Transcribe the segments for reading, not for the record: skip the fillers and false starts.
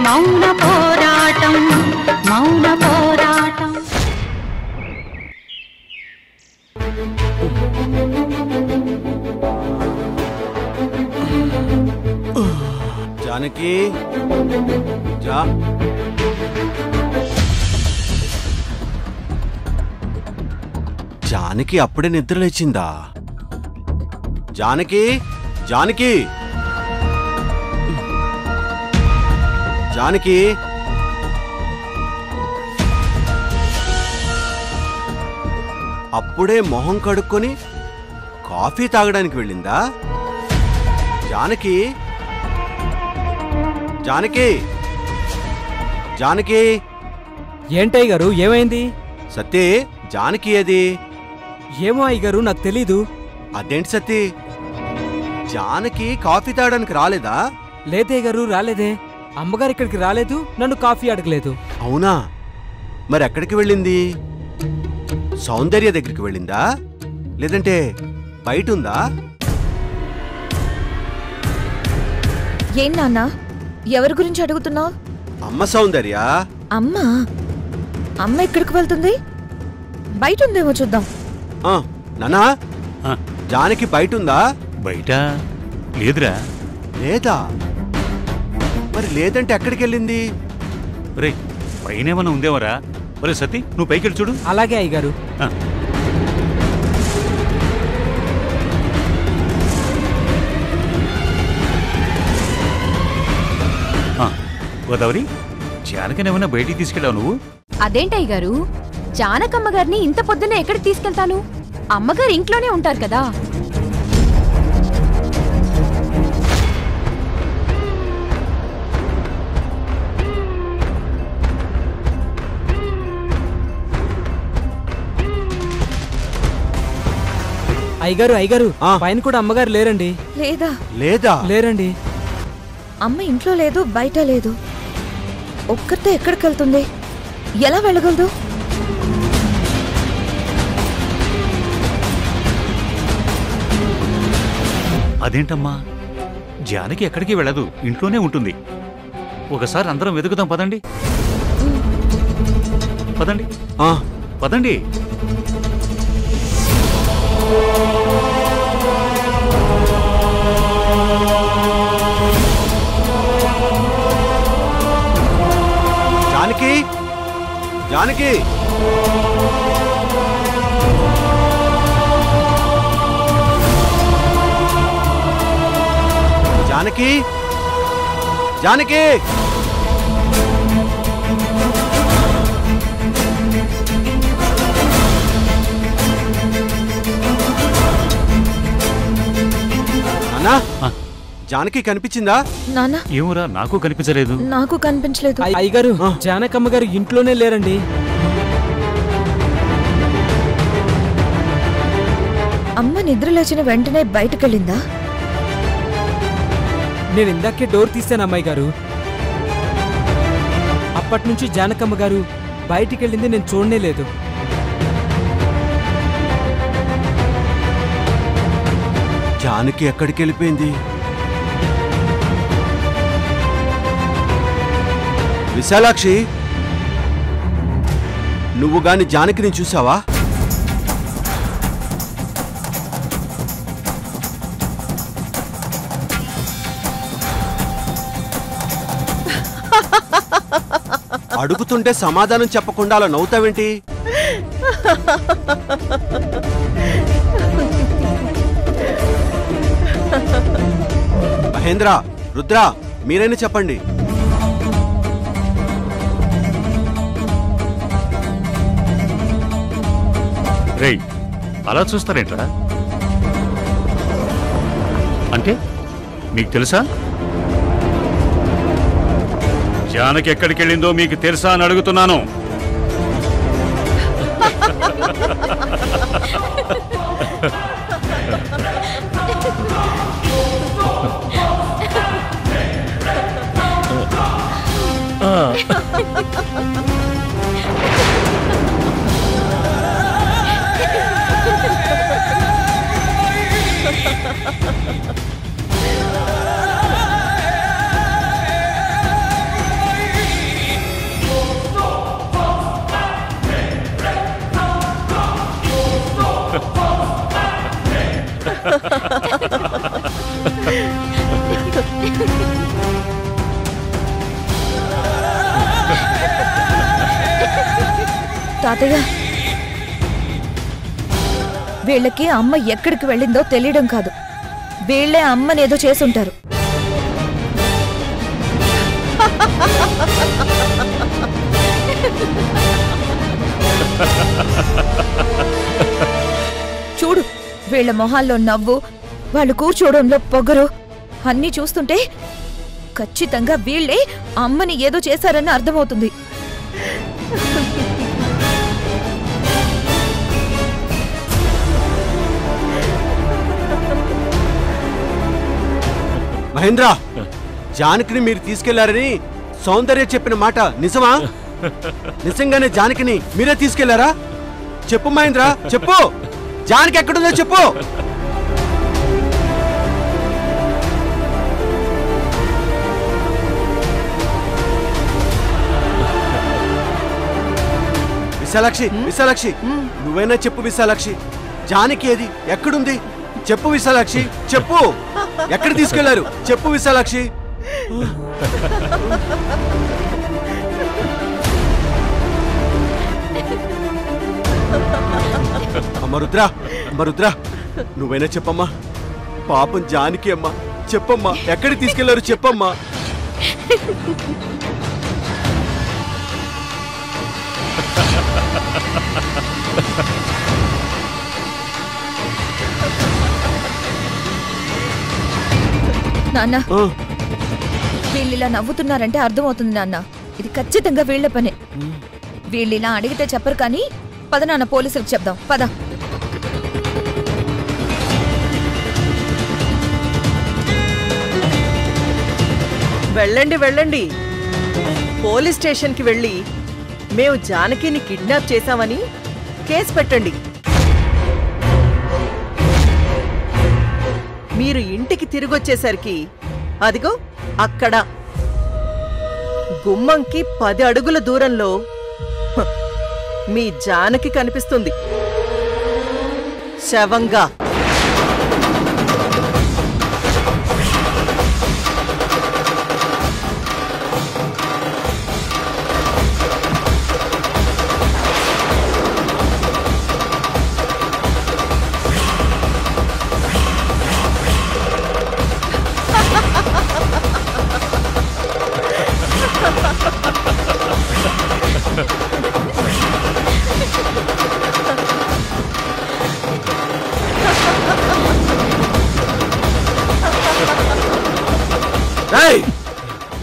మౌన పోరాటం మౌన పోరాటం. జానకి జానకి అప్పుడే నిద్ర లేచిందా? జానకి జానకి జానకి అప్పుడే మొహం కడుక్కొని కాఫీ తాగడానికి వెళ్ళిందా? జానకి జానకి జానకి ఏంటయ్య గారు, ఏమైంది? సత్తి, జానకి ఏది? ఏమో అయ్య గారు, నాకు తెలీదు. అదేంటి సత్తి, జానకి కాఫీ తాగడానికి రాలేదా? లేదయ్య గారు, రాలేదే. అమ్మగారు ఇక్కడికి రాలేదు, నన్ను కాఫీ అడగలేదు. అవునా? మరి ఎక్కడికి వెళ్ళింది? సౌందర్య దగ్గరికి వెళ్ళిందా, లేదంటే బయట ఉందా? ఏం నాన్న, ఎవరి గురించి అడుగుతున్నావు? అమ్మ సౌందర్య. అమ్మా? అమ్మ ఎక్కడికి వెళ్తుంది? బయట ఉందేమో చూద్దాం. నానా, జానకి బయట ఉందా? బయట లేదురా. లేదా? మరి లేదంటే ఎక్కడికి వెళ్ళింది? రే, పైనేమన్నా ఉందేమరా? ఒరే సతీ, నువ్వు పైకి వెళ్ళి చూడు. అలాగే అయ్యగారు. గోదావరి, జానకనేమన్నా బయటికి తీసుకెళ్ళావు నువ్వు? అదేంటయ్య గారు, జానకమ్మ గారిని ఇంత పొద్దున్నే ఎక్కడికి తీసుకెళ్తాను? అమ్మగారు ఇంట్లోనే ఉంటారు కదా. అయ్యగారు అయ్యగారు, పైన కూడా అమ్మగారు లేరండి. లేదా? లేదా? లేరండి. అమ్మ ఇంట్లో లేదు, బయట లేదు. ఒక్కతే ఎక్కడికి వెళ్తుంది? ఎలా వెళ్ళగలదు? అదేంటమ్మా, జానకి ఎక్కడికి వెళ్ళదు, ఇంట్లోనే ఉంటుంది. ఒకసారి అందరం వెతుకుదాం, పదండి పదండి పదండి. జానకి జానకి జానకి జానకి నాన్నా, జానకి కనిపించిందా? నాన్న, ఏమోరా, నాకు కనిపించలేదు. నాకు కనిపించలేదు. అయ్యగారు, జానకమ్మ గారు ఇంట్లోనే లేరండి. అమ్మ నిద్ర లేచిన వెంటనే బయటకెళ్ళిందా? నేను ఇందాకే డోర్ తీశాను అమ్మాయి గారు. అప్పటి నుంచి జానకమ్మ గారు బయటికి వెళ్ళింది నేను చూడనే లేదు. జానకి ఎక్కడికి వెళ్ళిపోయింది? విశాలాక్షి, నువ్వు గాని జానకిని చూసావా? అడుగుతుంటే సమాధానం చెప్పకుండా అలా నవ్వుతావేంటి? మహేంద్ర, రుద్ర, మీరైనా చెప్పండి. రేయ్, అలా చూస్తారేంట్రా? అంటే మీకు తెలుసా? జానకి ఎక్కడికి వెళ్ళిందో మీకు తెలుసా అని అడుగుతున్నాను. తాతయ్య, వీళ్ళకి అమ్మ ఎక్కడికి వెళ్ళిందో తెలియడం కాదు, వీళ్లే అమ్మనేదో చేసుంటారు. చూడు, వీళ్ళ మొహాల్లో నవ్వు, వాళ్ళు కూర్చోవడంలో పొగరు అన్నీ చూస్తుంటే ఖచ్చితంగా వీళ్లే అమ్మని ఏదో చేశారని అర్థమవుతుంది. మహేంద్ర, జానకిని మీరు తీసుకెళ్లారని సౌందర్య చెప్పిన మాట నిజమా? నిజంగానే జానకిని మీరే తీసుకెళ్లారా? చెప్పు మహేంద్ర, చెప్పు. జానకి ఎక్కడుందో చెప్పు. విశాలాక్షి, విశాలాక్షి, నువ్వైనా చెప్పు విశాలాక్షి. జానకి ఏది, ఎక్కడుంది? చెప్పు విశాలాక్షి, చెప్పు. ఎక్కడ తీసుకెళ్లారు? చెప్పు విశాలాక్షి. అమ్మ రుద్ర, అమ్మ రుద్ర, నువ్వైనా చెప్పమ్మా. పాపం జానకి అమ్మా, చెప్పమ్మా. ఎక్కడికి తీసుకెళ్లారు చెప్పమ్మా. నాన్న, వీళ్ళిలా నవ్వుతున్నారంటే అర్థమవుతుంది నాన్న, ఇది ఖచ్చితంగా వీళ్ల పనే. వీళ్ళిలా అడిగితే చెప్పరు కానీ పద నాన్న, పోలీసులకు చెప్దాం పద. వెళ్ళండి వెళ్ళండి, పోలీస్ స్టేషన్కి వెళ్ళి మేము జానకిని కిడ్నాప్ చేశామని కేసు పెట్టండి. మీరు ఇంటికి తిరిగొచ్చేసరికి అదిగో అక్కడ గుమ్మంకి 10 అడుగుల దూరంలో మీ జానకి కనిపిస్తుంది శవంగా.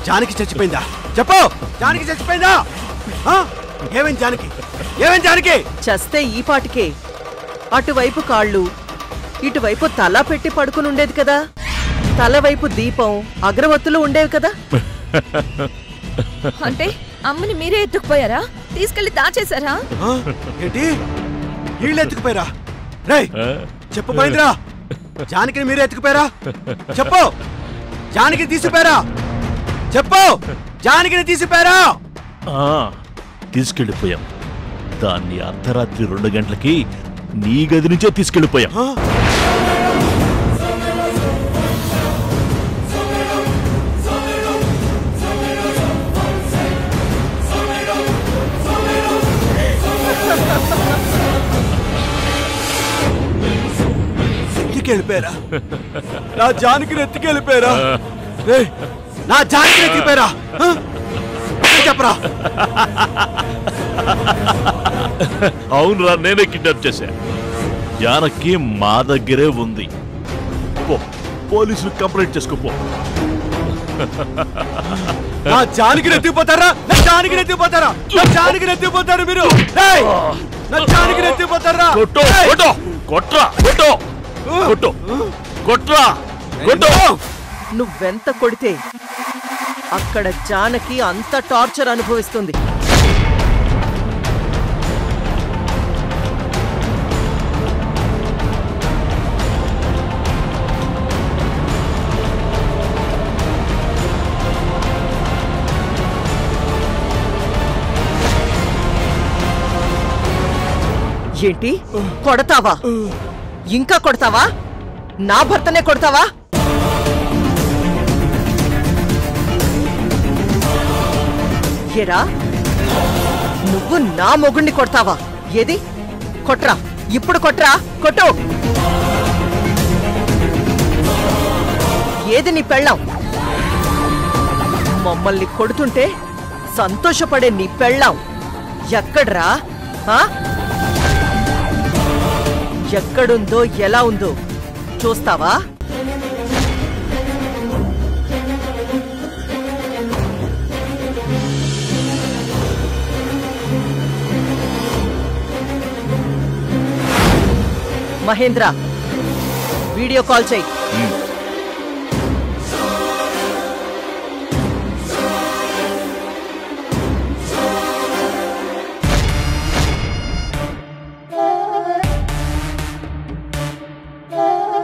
జానకి చచ్చిపోయిందా? చెప్పు. జానకి చచ్చిపోయిందా? ఏమైంది జానకి? ఏమైంది జానకి? చస్తే ఈ పాటికే అటువైపు కాళ్ళు, ఇటువైపు తల పెట్టి పడుకుని ఉండేది కదా. తల వైపు దీపం, అగరవత్తులు ఉండేవి కదా. అంటే అమ్మని మీరే ఎత్తుకుపోయారా? తీసుకెళ్లి దాచేశారా? ఏంటి, వీళ్ళు ఎత్తుకుపోయారా? రేయ్ చెప్పు మహేంద్ర, జానకిని మీరే ఎత్తుకుపోయారా? చెప్పు. జానకిని తీసుకుపోయారా? చెప్పు. జానకిని తీసుకుపోయారా? తీసుకెళ్ళిపోయాం. దాన్ని అర్ధరాత్రి 2 గంటలకి నీ గది నుంచే తీసుకెళ్ళిపోయాం. ఎత్తుకెళ్ళిపోయారా? నా జానకిని ఎత్తుకెళ్ళిపోయారా? నా జానకిని ఎత్తిపోయారా? చెప్పరా. అవునరా, నేనే కిడ్నాప్ చేశా. జానకి మా దగ్గరే ఉంది. పోలీసులు కంప్లైంట్ చేసుకోపో. నా జానకిని ఎత్తిపోతారా? నా జానకిని ఎత్తిపోతారా? నా జానకిని ఎత్తిపోతారు మీరు. నా జానకిని ఎత్తిపోతారా? నువ్వెంత కొడితే అక్కడ జానకి అంత టార్చర్ అనుభవిస్తుంది. ఏంటి, కొడతావా? ఇంకా కొడతావా? నా భర్తనే కొడతావా? ఎరా, నువ్వు నా మొగుణ్ణి కొడతావా? ఏది కొట్రా, ఇప్పుడు కొట్రా, కొట్టు. ఏది నీ పెళ్ళాం? మమ్మల్ని కొడుతుంటే సంతోషపడే నీ పెళ్ళాం ఎక్కడ్రా? ఎక్కడుందో ఎలా ఉందో చూస్తావా? మహేంద్ర, వీడియో కాల్ చెయ్యి.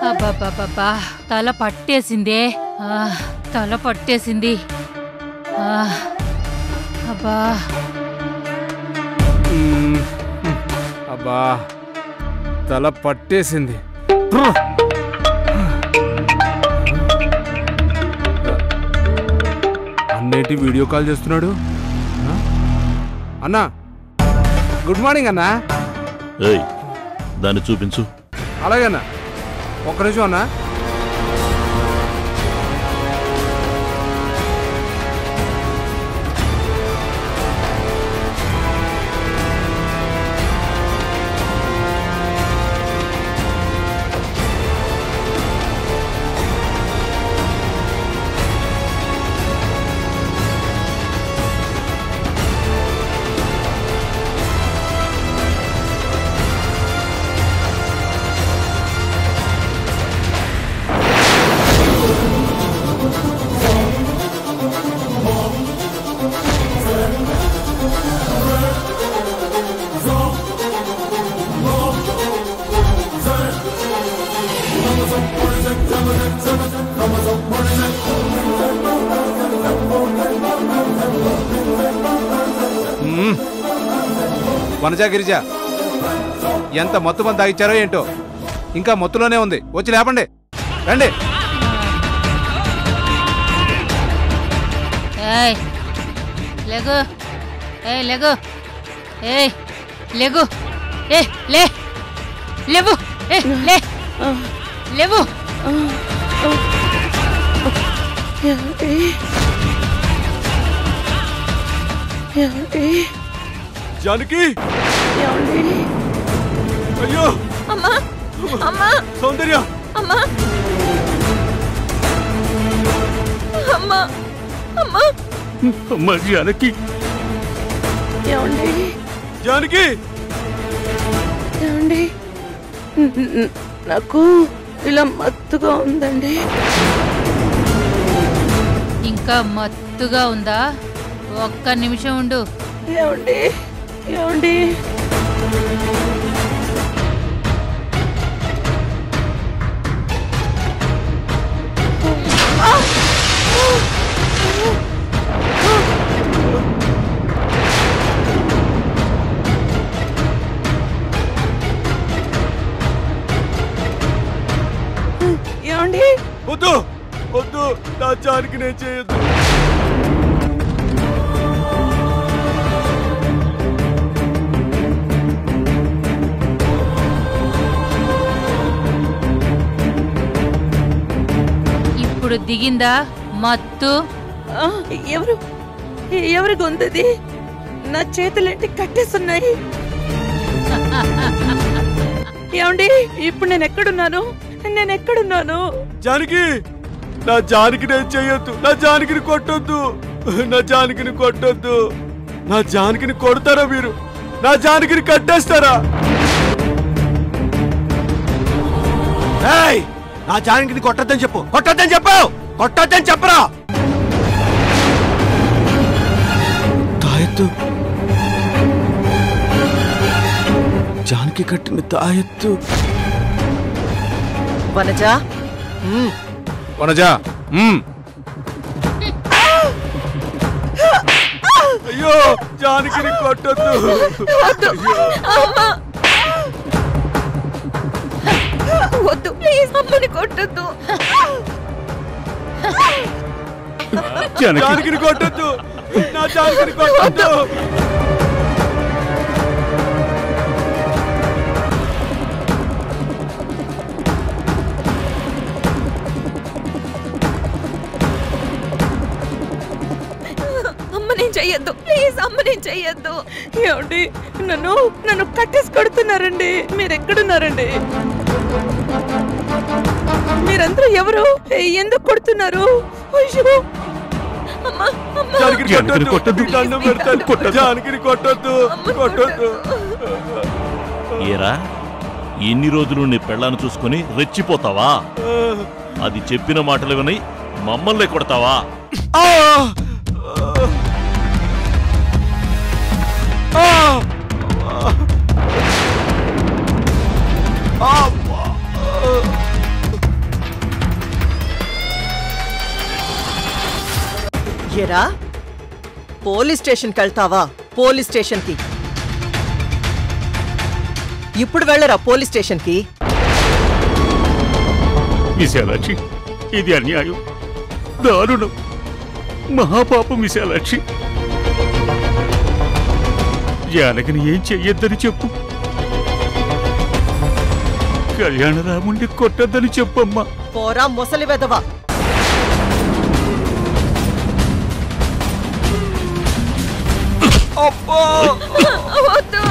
అబ్బబ్బబ్బబ్బా, తల పట్టేసిందే. తల పట్టేసింది. అబ్బా అబ్బా, తల పట్టేసింది. అన్నేటి వీడియో కాల్ చేస్తున్నాడు. అన్నా, గుడ్ మార్నింగ్ అన్నా. ఏయ్, దాన్ని చూపించు. అలాగే అన్నా, ఒక్క నిమిషం అన్నా. వనజా గిరిజా, ఎంత మత్తు మంది తాగిచ్చారో ఏంటో, ఇంకా మత్తులోనే ఉంది. వచ్చి లేపండి, రండి. లేగు, లేగు, లేగు, లే, లేవు, లే, లేవు. జానకి, అయ్యో అమ్మా, అమ్మా, సౌందర్య, అమ్మా, అమ్మా, అమ్మా, అమ్మ జానకి, జానకి, నాకు ఇలా మత్తుగా ఉందండి. ఇంకా మత్తుగా ఉందా? ఒక్క నిమిషం ఉండు. ఏమండి, ఏమండి, ఏమండి, వద్దు వద్దు, నా జానకి నేను చేయొద్దు. ఇప్పుడు దిగిందా మత్తు? ఎవరు ఎవరి గొంతది? నా చేతులేంటి కట్టేస్తున్నాయి. ఏమండి, ఇప్పుడు నేను ఎక్కడున్నాను? నేను ఎక్కడున్నాను? జానకి, నా జానకి నేను చెయ్యొద్దు. నా జానకిని కొట్టొద్దు. నా జానకిని కొట్టొద్దు. నా జానకిని కొడతారా మీరు? నా జానకిని కట్టేస్తారా? ఏయ్, నా జానకిని కొట్టొద్దని చెప్పు. కొట్టొద్దని చెప్పు. కొట్టొద్దని చెప్పరా? తాయెత్తు, జానకి కట్టిన తాయెత్తు. వనజా, వనజా, అయ్యో, జానకిని కొట్టొద్దు. వద్దు, ప్లీజ్, అమ్మని కొట్టొద్దు. జానకిని కొట్టొద్దు. నా జానకిని కొట్టొద్దు. చెయ్యొద్దు ప్లీజ్, అమ్మని చెయ్యొద్దు. ఏమండి నన్ను కట్టేసి కొడుతున్నారండి. మీరు ఎక్కడున్నారండి? మీరందరూ ఎవరు? ఎందుకు కొడుతున్నారు? అయ్యో అమ్మా, అమ్మా. జానకిని కొట్టొద్దు. దండం పెడతాను. జానకిని కొట్టొద్దు. కొట్టొద్దు. ఏరా ఎన్ని రోజులు నీ పెళ్ళాన్ని చూసుకుని రెచ్చిపోతావా? అది చెప్పిన మాటలు విని మమ్మల్ని కొడతావా? ఏరా పోలీస్ స్టేషన్కి వెళ్తావా? పోలీస్ స్టేషన్కి ఇప్పుడు వెళ్ళరా పోలీస్ స్టేషన్కి? విశాలాక్షి, ఇది అన్యాయం, దారుణం, మహాపాపం. విశాలాక్షి, జానకిని ఏం చెయ్యొద్దని చెప్పు. కళ్యాణరాముణ్ణి కొట్టొద్దని చెప్పమ్మా. పోరా ముసలి వెదవా. వద్దు,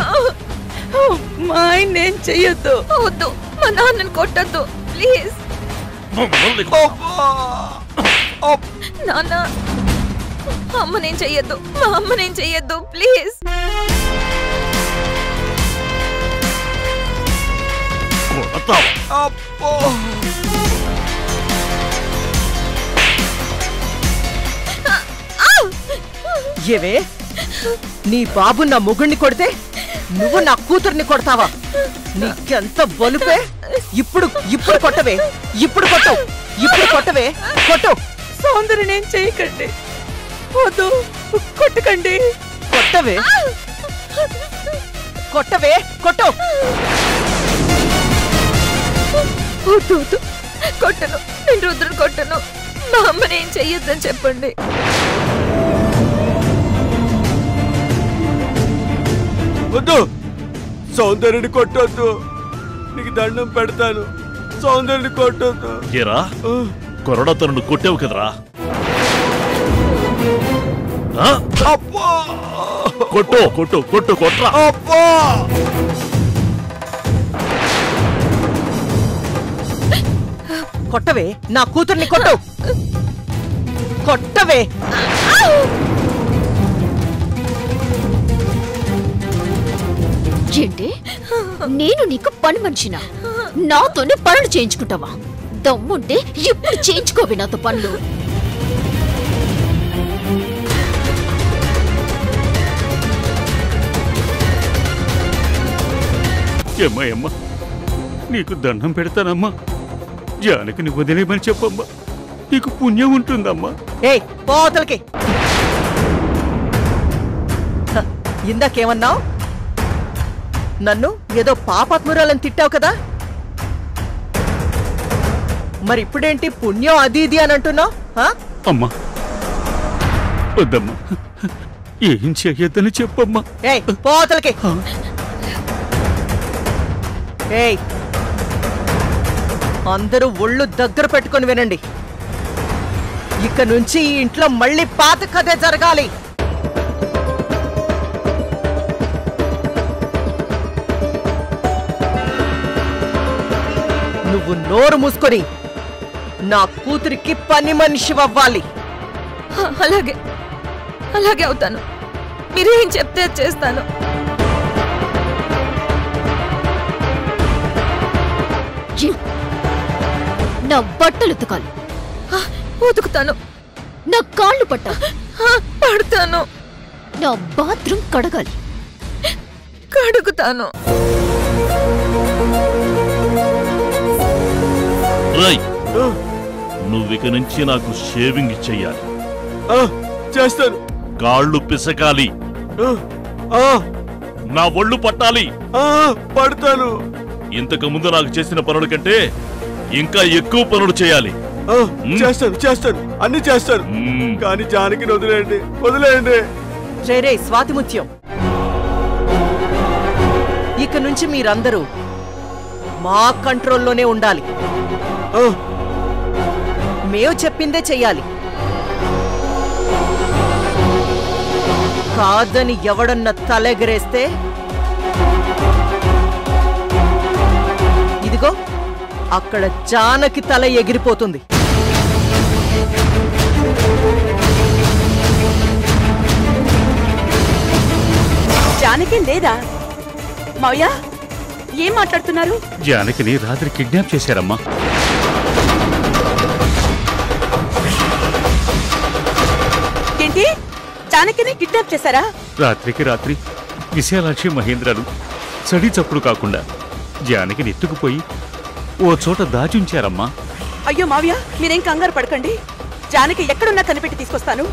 మా ఆయన ఏం చెయ్యొద్దు. వద్దు, మా నాన్నని కొట్టద్దు ప్లీజ్. నాన్న, అమ్మనేం చెయ్యొద్దు, మా అమ్మనేం చెయ్యొద్దు ప్లీజ్. ఏవే, నీ బాబు నా మొగుణ్ణి కొడితే నువ్వు నా కూతుర్ని కొడతావా? నీకెంత బలుపే. ఇప్పుడు ఇప్పుడు కొట్టవే, ఇప్పుడు కొట్టవు, ఇప్పుడు కొట్టవే, కొట్టు. సౌందర్యం ఏం చేయకండి, వద్దు, కొట్టకండి. కొట్టవే, కొట్టవే, కొట్టు. వద్దు వద్దు, కొట్టను, నేను రుద్రుని కొట్టను. మా అమ్మనేం చెయ్యొద్దని చెప్పండి. వద్దు, సౌందర్యని కొట్టొద్దు. నీకు దండం పెడతాను, సౌందర్యని కొట్టొద్దు. ఏరా కొరడతో నువ్వు కొట్టావు కదరా? కొట్టు కొట్టు కొట్టు కొట్రా. కొట్టవే, నా కూతుర్ని కొట్టు. కొట్టవే. ఏంటి, నేను నీకు పని మనిషినా? నాతోనే పనులు చేయించుకుంటావా? దమ్ముంటే ఇప్పుడు చేయించుకోవి నాతో పనులు. అమ్మాయమ్మ, నీకు దండం పెడతానమ్మా. జానకిని వదిలేమని చెప్పమ్మా, నీకు పుణ్యం ఉంటుందమ్మా. ఏయ్ పోతలకి, ఇందాకేమన్నావు? నన్ను ఏదో పాపాత్మురాలని తిట్టావు కదా, మరి ఇప్పుడేంటి పుణ్యం అది ఇది అని అంటున్నావు? అమ్మా వద్దమ్మా, ఏం చెయ్యొద్దని చెప్పమ్మా. ఏయ్ పోతలకి. ఏయ్ అందరూ ఒళ్ళు దగ్గర పెట్టుకొని వినండి. ఇక నుంచి ఈ ఇంట్లో మళ్ళీ పాత కథే జరగాలి. నువ్వు నోరు మూసుకొని నా కూతురికి పని మనిషి అవ్వాలి. అలాగే అలాగే అవుతాను. మీరేం చెప్తే చేస్తాను. నా బట్టలు ఉతకాలి. ఉతుకుతాను. నా కాళ్ళు పట్టాలి. పడతాను. నా బాత్రూమ్ కడగాలి. కడుగుతాను. నువ్విక నుంచి నాకు షేవింగ్ చెయ్యాలి. చేస్తాను. కాళ్ళు పిసకాలి. నా ఒళ్ళు పట్టాలి. పడతాను. ఇంతకు ముందు నాకు చేసిన పనుల కంటే ఇంకా ఎక్కువ పనులు చేయాలి. చేస్తాను చేస్తాను, అన్ని చేస్తాను. కానీ జానకిని వదిలేయండి, వదిలేయండి. రే స్వాతిముత్యం, ఇక నుంచి మీరందరూ మా కంట్రోల్లోనే ఉండాలి. మేము చెప్పిందే చెయ్యాలి. కాదని ఎవడన్నా తలెగరేస్తే ఇదిగో అక్కడ జానకి తల ఎగిరిపోతుంది. జానకి లేదా? మావయ్య ఏం మాట్లాడుతున్నారు? జానకిని రాత్రి కిడ్నాప్ చేశారమ్మా. ఏంటి? జానకిని కిడ్నాప్ చేశారా? రాత్రికి రాత్రి విశాలాక్షి మహేంద్రలు చడి చప్పుడు కాకుండా జానకిని ఎత్తుకుపోయి ఓ చోట దాచి ఉంచారమ్మా. అయ్యో మావయ్య, మీరేం కంగారు పడకండి. జానకి ఎక్కడున్నా కనిపెట్టి తీసుకొస్తాను.